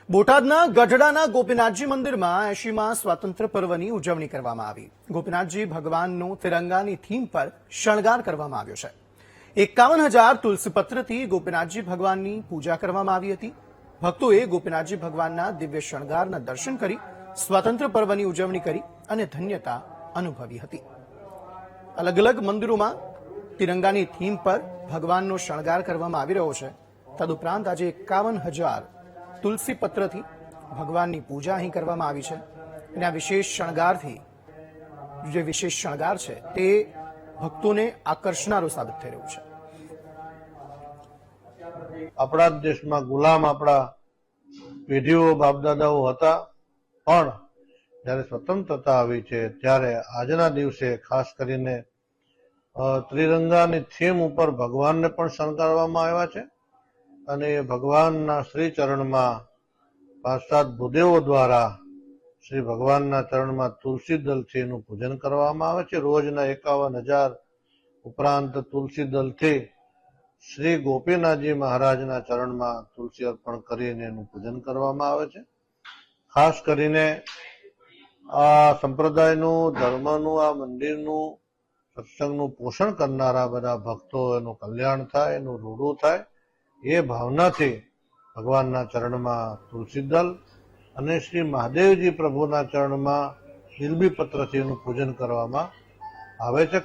બોટાદના ગઢડાના ગોપીનાથજી મંદિરમાં 80મા સ્વાતંત્ર્ય પર્વની ઉજવણી કરવામાં આવી। ગોપીનાથજી ભગવાનનું તિરંગાની થીમ પર શણગાર કરવામાં આવ્યો છે। 51,000 તુલસીપત્રથી ગોપીનાથજી ભગવાનની પૂજા કરવામાં આવી હતી। ભક્તોએ ગોપીનાથજી ભગવાનના દિવ્ય શણગારના દર્શન કરી સ્વાતંત્ર્ય પર્વની ઉજવણી કરી અને ધન્યતા અનુભવી હતી। અલગ અલગ મંદિરોમાં તિરંગાની થીમ પર ભગવાનનો શણગાર કરવામાં આવી રહ્યો છે। તદુપરાંત આજે 51,000 તુલસી પત્રથી ભગવાનની પૂજા અહીં કરવામાં આવી છે અને આ વિશેષ શણગારથી જે વિશેષ શણગાર છે તે ભક્તોને આકર્ષનારો સાબિત થઈ રહ્યું છે। આપણા દેશમાં ગુલામ આપણા પેઢીઓ બાપદાદાઓ હતા, પણ જ્યારે સ્વતંત્રતા આવી છે ત્યારે આજના દિવસે ખાસ કરીને ત્રિરંગાની થીમ ઉપર ભગવાનને પણ શણગારવામાં આવ્યા છે અને ભગવાનના શ્રી ચરણમાં 5-7 ભૂદેવો દ્વારા શ્રી ભગવાનના ચરણમાં તુલસી દલથી એનું પૂજન કરવામાં આવે છે। રોજના 51,000 ઉપરાંત તુલસી દલથી શ્રી ગોપીનાથજી મહારાજના ચરણમાં તુલસી અર્પણ કરીને એનું પૂજન કરવામાં આવે છે। ખાસ કરીને આ સંપ્રદાયનું, ધર્મનું, આ મંદિરનું, સત્સંગનું પોષણ કરનારા બધા ભક્તો એનું કલ્યાણ થાય, એનું રૂડું થાય, એ ભાવનાથી ભગવાનના ચરણમાં તુલસી દલ અને શ્રી મહાદેવજી પ્રભુના ચરણમાં બિલ્બી પત્રથી એનું પૂજન કરવામાં આવે છે।